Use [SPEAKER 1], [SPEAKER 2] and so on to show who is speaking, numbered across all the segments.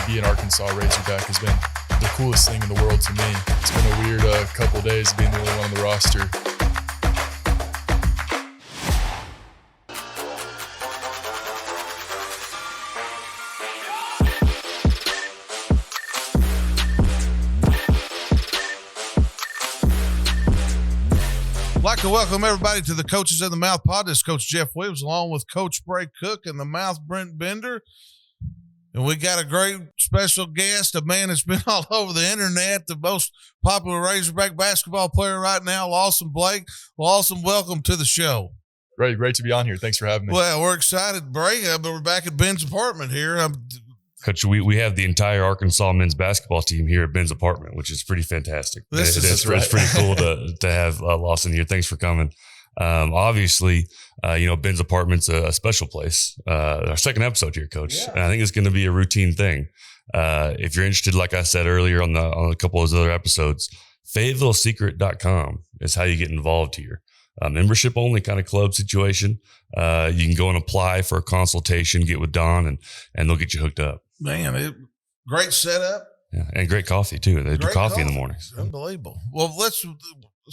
[SPEAKER 1] be an Arkansas Razorback has been the coolest thing in the world to me. It's been a weird couple days being the only one on the roster.
[SPEAKER 2] I'd like to welcome everybody to the Coaches in the Mouth pod. This is Coach Jeff Williams along with Coach Bray Cook and the Mouth Brent Bender. And we got a great special guest, a man that's been all over the internet, the most popular Razorback basketball player right now, Lawson Blake. Lawson, welcome to the show.
[SPEAKER 1] Great to be on here. Thanks for having me.
[SPEAKER 2] Well, we're excited, Bray. But we're back at Ben's apartment here.
[SPEAKER 3] Coach, we have the entire Arkansas men's basketball team here at Ben's apartment, which is pretty fantastic. It's pretty cool to have Lawson here. Thanks for coming. Obviously, Ben's apartment's a special place. Our second episode here, Coach. Yeah. And I think it's going to be a routine thing. If you're interested, like I said earlier on a couple of those other episodes, FayettevilleSecret.com is how you get involved here. Membership only kind of club situation. You can go and apply for a consultation, get with Don, and they'll get you hooked up.
[SPEAKER 2] Man, great setup.
[SPEAKER 3] Yeah, and great coffee too. They do coffee in the mornings.
[SPEAKER 2] Unbelievable. Well, let's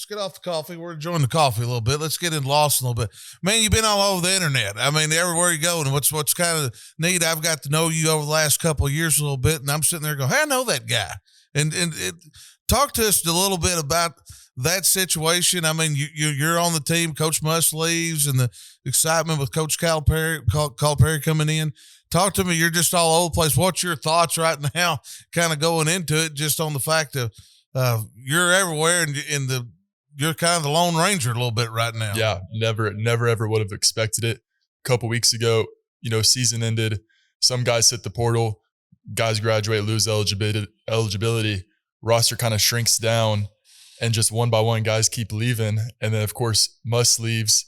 [SPEAKER 2] get off the coffee. We're enjoying the coffee a little bit. Let's get into Lawson a little bit. Man, you've been all over the internet. I mean, everywhere you go. And what's kind of neat, I've got to know you over the last couple of years a little bit, and I'm sitting there going, hey, I know that guy. And talk to us a little bit about that situation. I mean, you're on the team. Coach Muss leaves, and the excitement with Coach Calipari coming in. Talk to me. You're just all over the place. What's your thoughts right now, kind of going into it, just on the fact of you're everywhere and you're kind of the Lone Ranger a little bit right now.
[SPEAKER 1] Yeah, never ever would have expected it. A couple weeks ago, season ended. Some guys hit the portal. Guys graduate, lose eligibility. Roster kind of shrinks down, and just one by one, guys keep leaving. And then, of course, Muss leaves.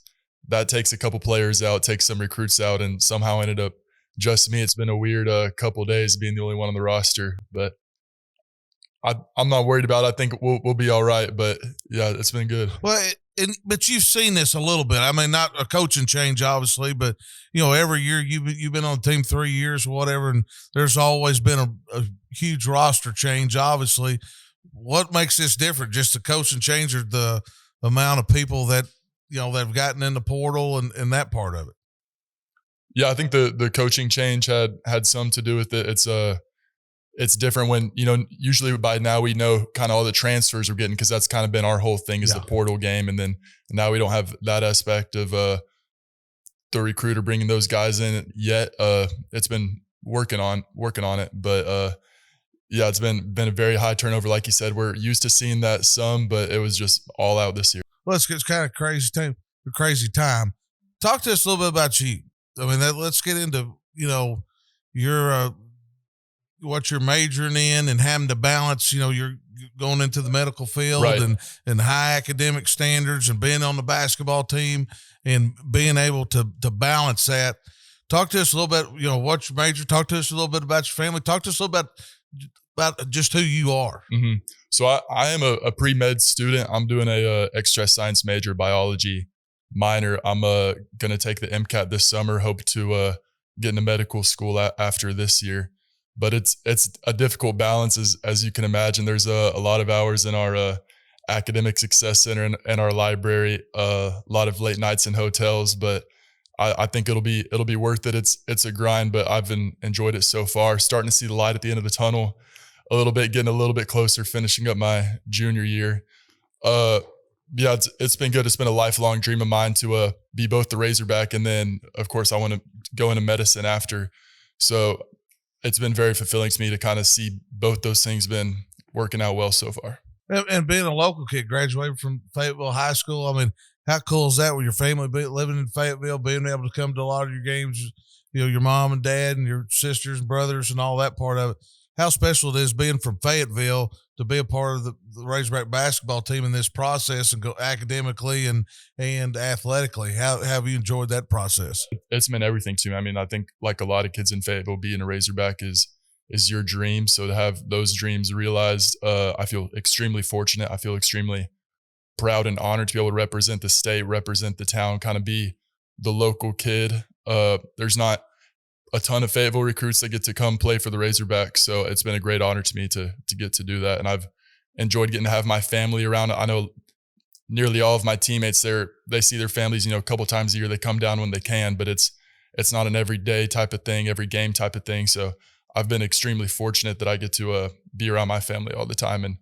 [SPEAKER 1] That takes a couple players out, takes some recruits out, and somehow ended up just me. It's been a weird couple of days being the only one on the roster, but I'm not worried about it. I think we'll be all right, but yeah, it's been good.
[SPEAKER 2] Well, but you've seen this a little bit. I mean, not a coaching change, obviously, but every year you've been on the team 3 years or whatever, and there's always been a huge roster change. Obviously, what makes this different? Just the coaching change, or the amount of people that they've gotten in the portal and that part of it?
[SPEAKER 1] Yeah, I think the coaching change had some to do with it. It's different when, usually by now we know kind of all the transfers we're getting, because that's kind of been our whole thing is the portal game. And then now we don't have that aspect of the recruiter bringing those guys in yet. It's been working on it. But yeah, it's been a very high turnover. Like you said, we're used to seeing that some, but it was just all out this year.
[SPEAKER 2] Well, it's kind of crazy time. Talk to us a little bit about you. I mean, let's get into, your what you're majoring in and having to balance, you're going into the medical field, right, and high academic standards and being on the basketball team and being able to balance that. Talk to us a little bit, what's your major. Talk to us a little bit about your family. Talk to us a little bit about just who you are.
[SPEAKER 1] Mm-hmm. So I am a pre-med student. I'm doing a extra science major, biology minor. I'm going to take the MCAT this summer, hope to get into medical school after this year. But it's a difficult balance, as you can imagine. There's a lot of hours in our academic success center and our library, a lot of late nights in hotels, but I think it'll be worth it. It's a grind, but I've enjoyed it so far. Starting to see the light at the end of the tunnel a little bit, getting a little bit closer, finishing up my junior year. Yeah, it's been good. It's been a lifelong dream of mine to be both the Razorback, and then, of course, I want to go into medicine after. So it's been very fulfilling to me to kind of see both those things been working out well so far.
[SPEAKER 2] And being a local kid, graduating from Fayetteville High School, I mean, how cool is that with your family living in Fayetteville, being able to come to a lot of your games, your mom and dad and your sisters and brothers and all that part of it? How special it is being from Fayetteville to be a part of the Razorback basketball team in this process and go academically and athletically. How have you enjoyed that process?
[SPEAKER 1] It's meant everything to me. I mean, I think like a lot of kids in Fayetteville, being a Razorback is your dream. So to have those dreams realized, I feel extremely fortunate. I feel extremely proud and honored to be able to represent the state, represent the town, kind of be the local kid. There's not a ton of Fayetteville recruits that get to come play for the Razorbacks. So it's been a great honor to me to get to do that. And I've enjoyed getting to have my family around. I know nearly all of my teammates they see their families, a couple times a year. They come down when they can, but it's not an everyday type of thing, every game type of thing. So I've been extremely fortunate that I get to be around my family all the time and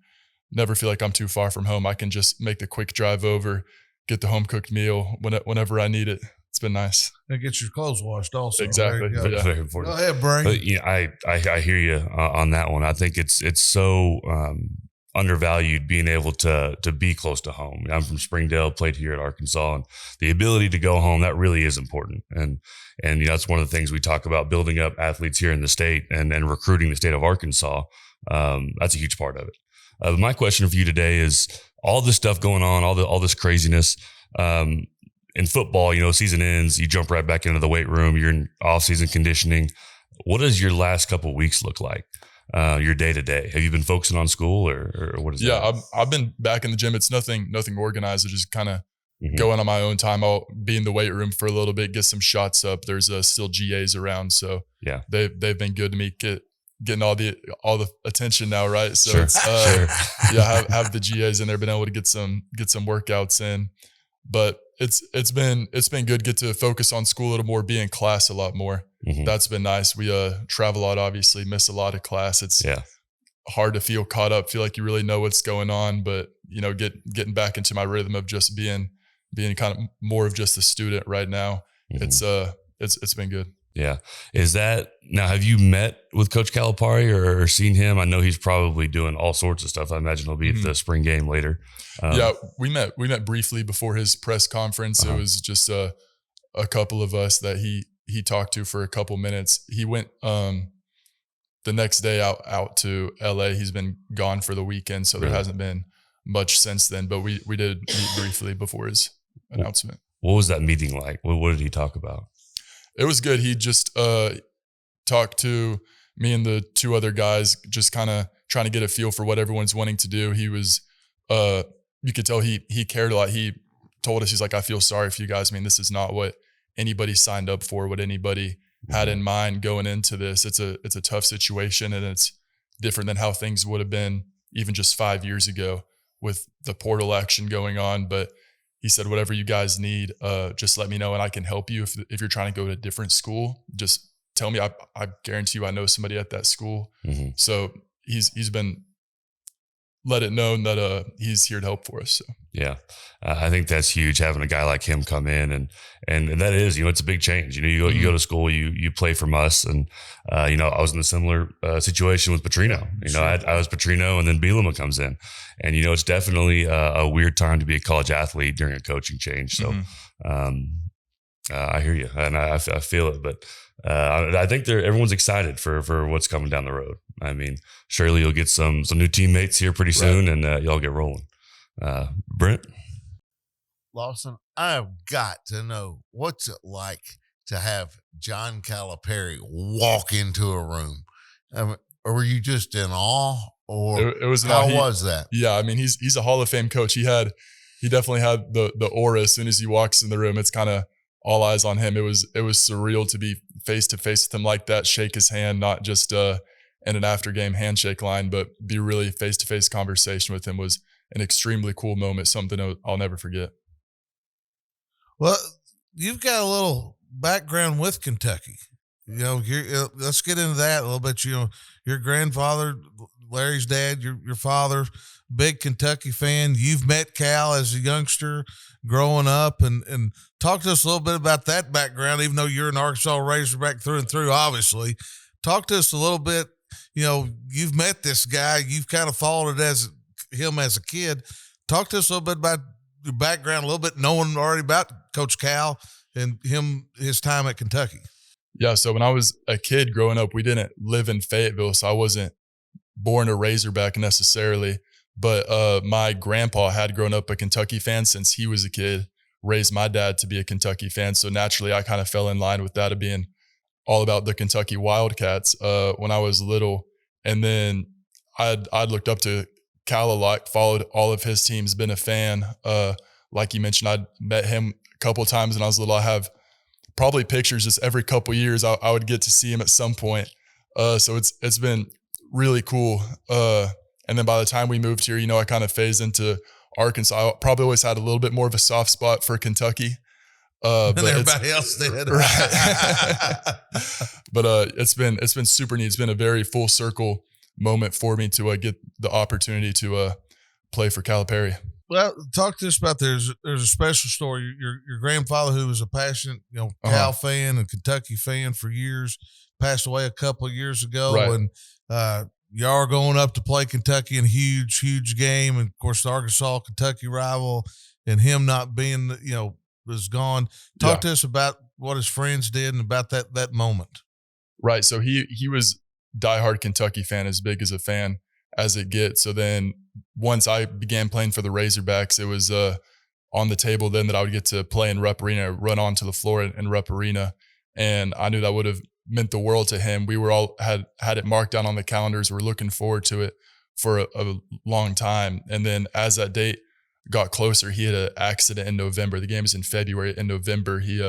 [SPEAKER 1] never feel like I'm too far from home. I can just make the quick drive over, get the home cooked meal whenever I need it. It's been nice.
[SPEAKER 2] And get your clothes washed also.
[SPEAKER 1] Exactly.
[SPEAKER 3] Very important.
[SPEAKER 2] Go ahead, Brain.
[SPEAKER 3] But, I hear you on that one. I think it's so undervalued being able to be close to home. I'm from Springdale, played here at Arkansas, and the ability to go home, that really is important. And that's one of the things we talk about, building up athletes here in the state and recruiting the state of Arkansas. That's a huge part of it. But my question for you today is all this stuff going on, all this craziness. In football, season ends, you jump right back into the weight room. You're in off-season conditioning. What does your last couple of weeks look like? Your day to day? Have you been focusing on school or what is that?
[SPEAKER 1] Yeah, I've been back in the gym. It's nothing organized. It's just kind of going on my own time. I'll be in the weight room for a little bit, get some shots up. There's still GAs around, so yeah, they've been good to me. Getting all the attention now, right? So
[SPEAKER 3] sure.
[SPEAKER 1] It's have the GAs in there, been able to get some workouts in, but it's been good. Get to focus on school a little more, be in class a lot more. That's been nice. We travel a lot, obviously, miss a lot of class. It's hard to feel caught up, feel like you really know what's going on, but getting back into my rhythm of just being kind of more of just a student right now. It's been good.
[SPEAKER 3] Yeah. Is that now, have you met with Coach Calipari or seen him? I know he's probably doing all sorts of stuff. I imagine he'll be at the spring game later.
[SPEAKER 1] We met briefly before his press conference. It was just a couple of us that he talked to for a couple minutes. He went the next day out to LA. He's been gone for the weekend, so there hasn't been much since then, but we did meet briefly before his announcement.
[SPEAKER 3] What was that meeting like? What did he talk about?
[SPEAKER 1] It was good. He just talked to me and the two other guys, just kind of trying to get a feel for what everyone's wanting to do. He was, you could tell he cared a lot. He told us, he's like, I feel sorry for you guys. I mean, this is not what anybody signed up for, what anybody had in mind going into this. It's a tough situation, and it's different than how things would have been even just 5 years ago with the portal action going on. But he said, whatever you guys need, just let me know and I can help you. If you're trying to go to a different school, just tell me. I guarantee you I know somebody at that school. So he's been let it known that he's here to help for us. So.
[SPEAKER 3] Yeah, I think that's huge, having a guy like him come in, and that is, it's a big change. You go to school, you play from us, and I was in a similar situation with Petrino. I was Petrino, and then Bielema comes in, and it's definitely a weird time to be a college athlete during a coaching change. So I hear you, and I feel it, but I think everyone's excited for what's coming down the road. I mean, surely you'll get some new teammates here pretty soon, and y'all get rolling. Brent?
[SPEAKER 2] Lawson, I've got to know, what's it like to have John Calipari walk into a room? Or were you just in awe? Or
[SPEAKER 1] it was
[SPEAKER 2] how was that?
[SPEAKER 1] Yeah, I mean, he's a Hall of Fame coach. He definitely had the aura. As soon as he walks in the room, it's kind of all eyes on him. It was surreal to be face to face with him like that, shake his hand, not just in an after game handshake line, but be really face to face conversation with him. Was an extremely cool moment, something I'll never forget.
[SPEAKER 2] Well, you've got a little background with Kentucky. Let's get into that a little bit. Your grandfather, Larry's dad, your father, big Kentucky fan. You've met Cal as a youngster growing up, and talk to us a little bit about that background, even though you're an Arkansas Razorback through and through, obviously. Talk to us a little bit. You've met this guy. You've kind of followed him as a kid. Talk to us a little bit about your background, a little bit knowing already about Coach Cal and his time at Kentucky.
[SPEAKER 1] Yeah, so when I was a kid growing up, we didn't live in Fayetteville, so I wasn't born a Razorback necessarily, but my grandpa had grown up a Kentucky fan since he was a kid, raised my dad to be a Kentucky fan, so naturally I kind of fell in line with that, of being all about the Kentucky Wildcats when I was little. And then I'd looked up to Cal a lot, followed all of his teams, been a fan. Like you mentioned, I'd met him a couple of times when I was little. I have probably pictures just every couple years. I would get to see him at some point. So it's been really cool. And then by the time we moved here, I kind of phased into Arkansas. I probably always had a little bit more of a soft spot for Kentucky.
[SPEAKER 2] But everybody else did.
[SPEAKER 1] Right. But it's been super neat. It's been a very full circle moment for me to get the opportunity to play for Calipari.
[SPEAKER 2] Well, talk to us about there's a special story. Your grandfather, who was a passionate Cal fan and Kentucky fan for years, passed away a couple of years ago,
[SPEAKER 1] right.
[SPEAKER 2] And y'all are going up to play Kentucky in a huge game, and of course the Arkansas Kentucky rival, and him not being was gone. Talk to us about what his friends did and about that moment.
[SPEAKER 1] Right. So he was diehard Kentucky fan, as big as a fan as it gets. So then once I began playing for the Razorbacks, it was on the table then that I would get to play in Rupp Arena, run onto the floor in Rupp Arena. And I knew that would have meant the world to him. We were all had it marked down on the calendars. We're looking forward to it for a long time. And then as that date got closer, he had an accident in November. The game was in February. In November, he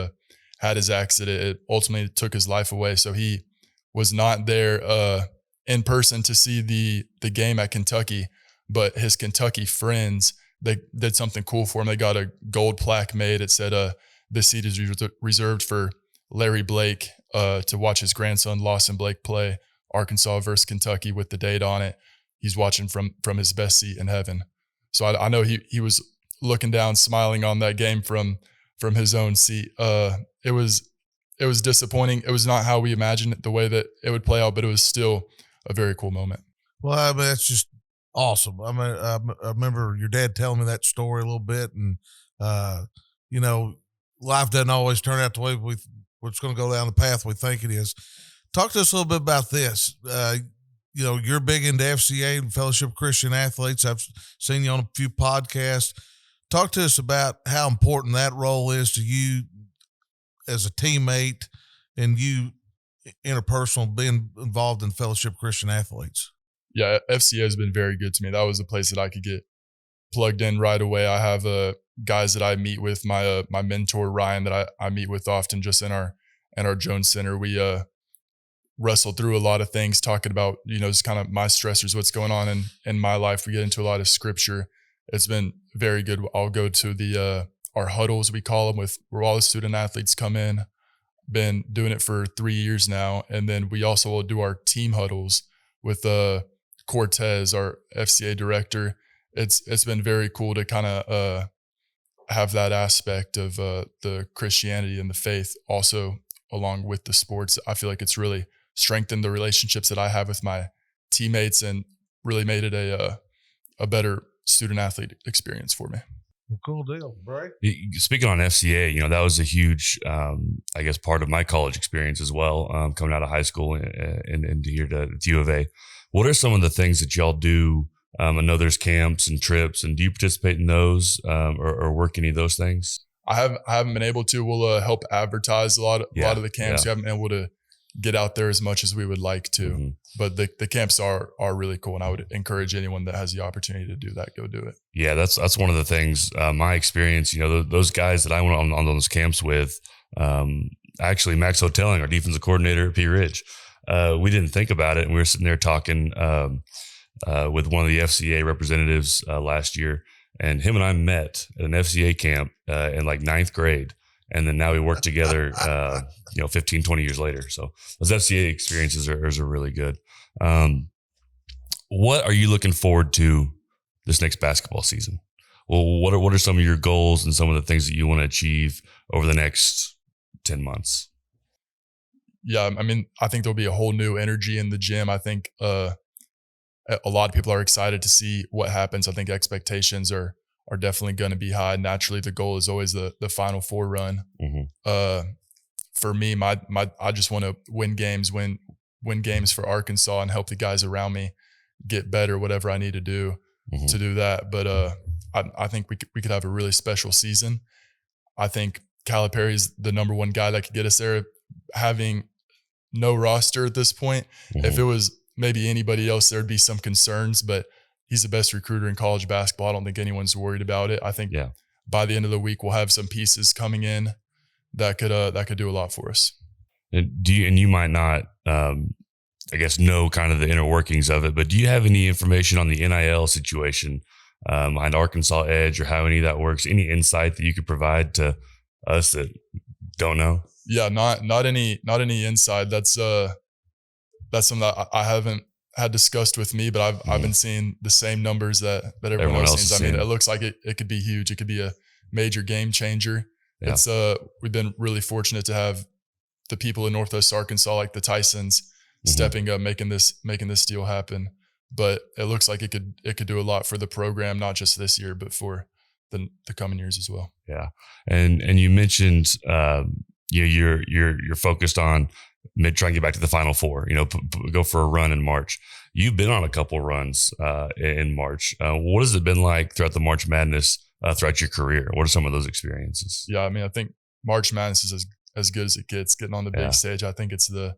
[SPEAKER 1] had his accident. It ultimately took his life away. So he was not there in person to see the game at Kentucky, but his Kentucky friends, they did something cool for him. They got a gold plaque made. It said, this seat is reserved for Larry Blake to watch his grandson, Lawson Blake, play Arkansas versus Kentucky with the date on it. He's watching from his best seat in heaven. So I know he was looking down, smiling on that game from his own seat. It was disappointing. It was not how we imagined it, the way that it would play out, but it was still a very cool moment.
[SPEAKER 2] Well, I mean, it's just awesome. I mean, I remember your dad telling me that story a little bit, and life doesn't always turn out the way it's going to go down the path we think it is. Talk to us a little bit about this. You're big into FCA and Fellowship of Christian Athletes. I've seen you on a few podcasts. Talk to us about how important that role is to you as a teammate and you interpersonal, being involved in Fellowship of Christian Athletes.
[SPEAKER 1] Yeah, FCA has been very good to me. That was a place that I could get plugged in right away. I have guys that I meet with, my mentor, Ryan, that I meet with often just in our Jones Center. We wrestle through a lot of things, talking about, just kind of my stressors, what's going on in my life. We get into a lot of scripture. It's been very good. I'll go to our huddles, we call them, where all the student athletes come in. Been doing it for 3 years now. And then we also will do our team huddles with Cortez, our FCA director. It's been very cool to kind of have that aspect of the Christianity and the faith also along with the sports. I feel like it's really strengthened the relationships that I have with my teammates and really made it a better student athlete experience for me.
[SPEAKER 2] Well, cool deal, Bray.
[SPEAKER 3] Speaking on FCA, that was a huge, part of my college experience as well, coming out of high school and here to U of A. What are some of the things that y'all do? I know there's camps and trips, and do you participate in those or work any of those things?
[SPEAKER 1] I haven't been able to. We'll help advertise a lot of the camps. We haven't been able to get out there as much as we would like to,
[SPEAKER 3] Mm-hmm.
[SPEAKER 1] but the camps are really cool, and I would encourage anyone that has the opportunity to do that, go do it. Yeah,
[SPEAKER 3] that's one of the things. My experience, those guys that I went on those camps with, actually Max Hotelling, our defensive coordinator at P Ridge, we didn't think about it, and we were sitting there talking with one of the FCA representatives last year, and him and I met at an FCA camp in like 9th grade. And then now we work together, 15, 20 years later. So those FCA experiences are really good. What are you looking forward to this next basketball season? Well, what are some of your goals and some of the things that you want to achieve over the next 10 months?
[SPEAKER 1] Yeah, I mean, I think there'll be a whole new energy in the gym. I think a lot of people are excited to see what happens. I think expectations are definitely going to be high. Naturally, the goal is always the Final Four run.
[SPEAKER 3] Mm-hmm.
[SPEAKER 1] For me, I just want to win games for Arkansas and help the guys around me get better, whatever I need to do
[SPEAKER 3] Mm-hmm.
[SPEAKER 1] to do that. But I think we could have a really special season. I think Calipari is the number one guy that could get us there. Having no roster at this point,
[SPEAKER 3] Mm-hmm.
[SPEAKER 1] if it was maybe anybody else, there'd be some concerns, but he's the best recruiter in college basketball. I don't think anyone's worried about it. I think by the end of the week, we'll have some pieces coming in that could do a lot for us.
[SPEAKER 3] And you might not, I guess, know kind of the inner workings of it, but do you have any information on the NIL situation behind Arkansas Edge, or how any of that works? Any insight that you could provide to us that don't know?
[SPEAKER 1] Yeah, not any insight. That's something that I haven't had discussed with me, but I've been seeing the same numbers that everyone else sees. I mean, it looks like it could be huge. It could be a major game changer. Yeah. It's we've been really fortunate to have the people in Northwest Arkansas, like the Tysons, stepping up, making this deal happen. But it looks like it could do a lot for the program, not just this year, but for the coming years as well.
[SPEAKER 3] Yeah, and you mentioned you're focused on trying to get back to the Final Four. Go for a run in March. You've been on a couple runs in March. What has it been like throughout the March Madness throughout your career? What are some of those experiences?
[SPEAKER 1] Yeah, I mean, I think March Madness is as good as it gets. Getting on the big stage, I think it's the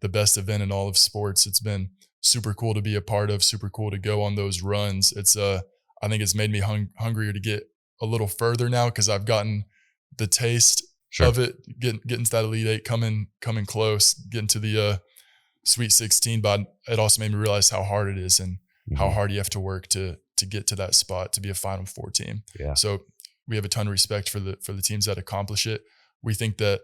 [SPEAKER 1] best event in all of sports. It's been super cool to be a part of, super cool to go on those runs. It's I think it's made me hungrier to get a little further now, because I've gotten the taste of it, getting to that Elite Eight, coming close, getting to the Sweet 16. But it also made me realize how hard it is, and how hard you have to work to get to that spot, to be a Final Four team. Yeah. So we have a ton of respect for the teams that accomplish it. We think that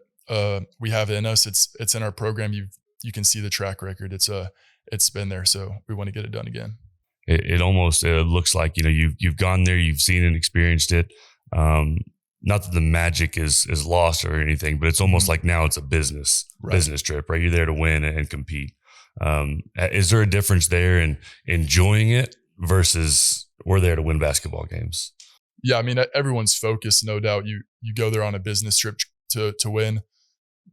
[SPEAKER 1] we have it in us. It's in our program. You can see the track record. It's been there. So we want to get it done again.
[SPEAKER 3] It almost looks like you've gone there, you've seen and experienced it. Not that the magic is lost or anything, but it's almost like now it's a business trip, right? You're there to win and compete. Is there a difference there in enjoying it versus we're there to win basketball games?
[SPEAKER 1] Yeah, I mean, everyone's focused, no doubt. You go there on a business trip to win.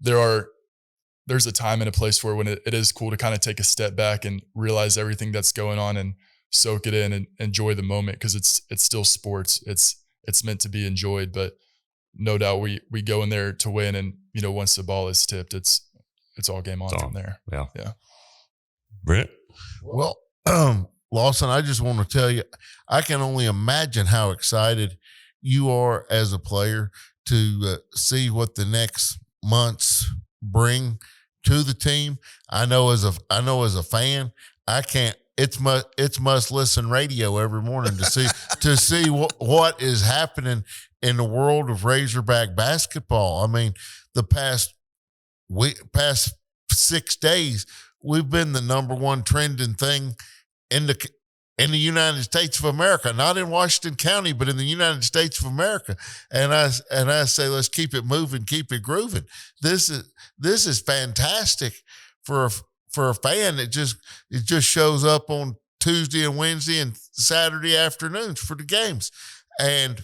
[SPEAKER 1] There's a time and a place for when it is cool to kind of take a step back and realize everything that's going on and soak it in and enjoy the moment, because it's still sports. It's meant to be enjoyed, but no doubt we go in there to win, and once the ball is tipped, it's all game on from there. Yeah.
[SPEAKER 3] Brent?
[SPEAKER 2] Well, Lawson, I just want to tell you, I can only imagine how excited you are as a player to see what the next months bring to the team. I know as a fan, I can't. It's must listen radio every morning to see what is happening in the world of Razorback basketball. I mean, the past 6 days, we've been the number one trending thing in the United States of America, not in Washington County, but in the United States of America. And I say, let's keep it moving, keep it grooving. This is fantastic for a fan that just shows up on Tuesday and Wednesday and Saturday afternoons for the games. And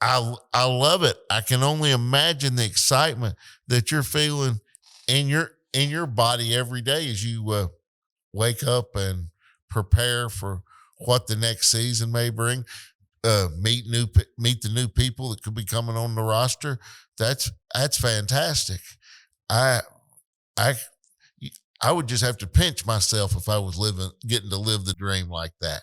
[SPEAKER 2] I love it. I can only imagine the excitement that you're feeling in your body every day as you wake up and prepare for what the next season may bring. Meet the new people that could be coming on the roster. That's fantastic. I would just have to pinch myself if I was getting to live the dream like that.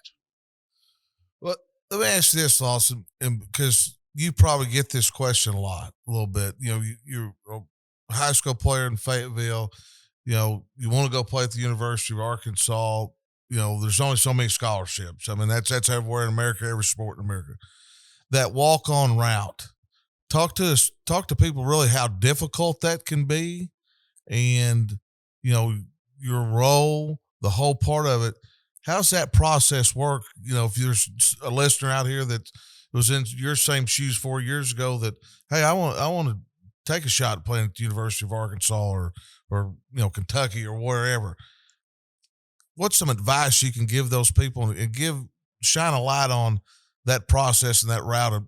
[SPEAKER 4] Well, let me ask you this, Lawson, because you probably get this question a little bit. You're a high school player in Fayetteville. You want to go play at the University of Arkansas. There's only so many scholarships. I mean, that's everywhere in America, every sport in America. That walk-on route. Talk to people really how difficult that can be, and your role, the whole part of it. How's that process work? If there's a listener out here that was in your same shoes 4 years ago, that, hey, I want to take a shot at playing at the University of Arkansas or Kentucky or wherever. What's some advice you can give those people and shine a light on that process and that route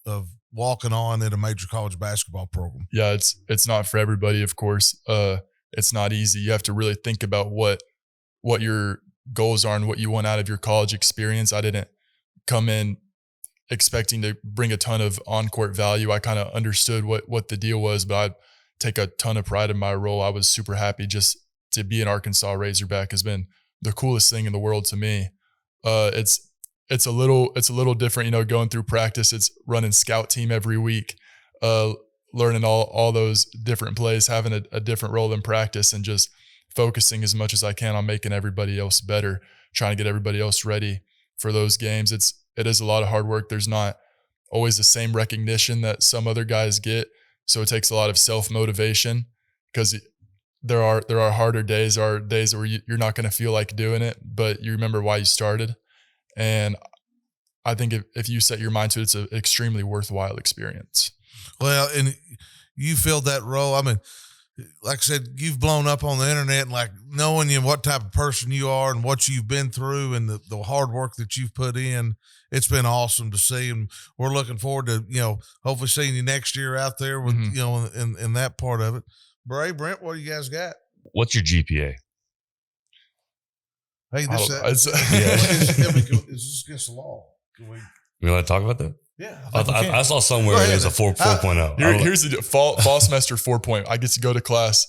[SPEAKER 4] of walking on in a major college basketball program?
[SPEAKER 1] Yeah, it's not for everybody, of course. It's not easy. You have to really think about what your goals are and what you want out of your college experience. I didn't come in expecting to bring a ton of on-court value. I kind of understood what the deal was, but I take a ton of pride in my role. I was super happy just to be an Arkansas Razorback. Has been the coolest thing in the world to me. It's a little different, going through practice. It's running scout team every week. learning all those different plays, having a different role in practice, and just focusing as much as I can on making everybody else better, trying to get everybody else ready for those games. It is a lot of hard work. There's not always the same recognition that some other guys get. So it takes a lot of self-motivation, because there are harder days, there are days where you're not going to feel like doing it, but you remember why you started. And I think if you set your mind to it, it's an extremely worthwhile experience.
[SPEAKER 2] Well, and you filled that role. I mean, like I said, you've blown up on the internet, and like knowing you, what type of person you are and what you've been through and the hard work that you've put in, it's been awesome to see. And we're looking forward to, hopefully seeing you next year out there with, in that part of it. Bray, Brent, what do you guys got?
[SPEAKER 3] What's your GPA?
[SPEAKER 2] Hey, this is this against the law? Can we
[SPEAKER 3] want to talk about that?
[SPEAKER 2] Yeah,
[SPEAKER 3] I saw somewhere there's a 4.0.
[SPEAKER 1] Here's the deal. Fall semester 4.0. I get to go to class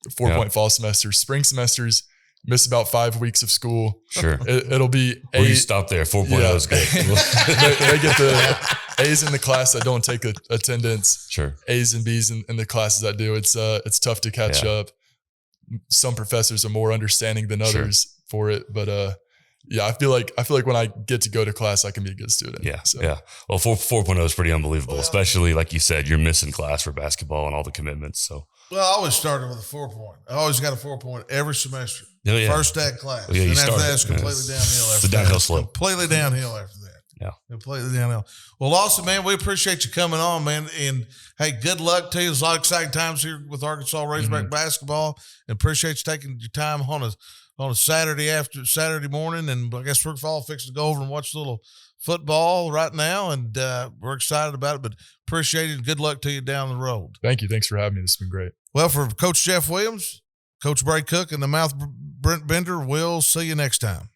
[SPEAKER 1] 4.0 fall semester. Spring semesters miss about 5 weeks of school.
[SPEAKER 3] Sure,
[SPEAKER 1] it'll be
[SPEAKER 3] A. You stop there. 4.0 is good.
[SPEAKER 1] they get the A's in the class that don't take attendance.
[SPEAKER 3] Sure,
[SPEAKER 1] A's and B's in the classes that do. It's tough to catch up. Some professors are more understanding than others for it, but I feel like when I get to go to class, I can be a good student.
[SPEAKER 3] Yeah. Well, 4.0 is pretty unbelievable, especially like you said, you're missing class for basketball and all the commitments. So,
[SPEAKER 2] well, I always started with a 4 point. I always got a 4 point every semester.
[SPEAKER 3] Oh, yeah.
[SPEAKER 2] First day of class.
[SPEAKER 3] Yeah,
[SPEAKER 2] and after that, it's completely downhill.
[SPEAKER 3] It's a downhill slope.
[SPEAKER 2] Completely downhill after that.
[SPEAKER 3] Yeah.
[SPEAKER 2] Completely downhill. Well, Lawson, man, we appreciate you coming on, man. And hey, good luck to you. There's a lot of exciting times here with Arkansas Razorback basketball. And appreciate you taking your time on a Saturday morning. And I guess we're all fixing to go over and watch a little football right now. And we're excited about it, but appreciate it. And good luck to you down the road.
[SPEAKER 1] Thank you. Thanks for having me. This has been great.
[SPEAKER 2] Well, for Coach Jeff Williams, Coach Bray Cook, and the Mouth Brent Bender, we'll see you next time.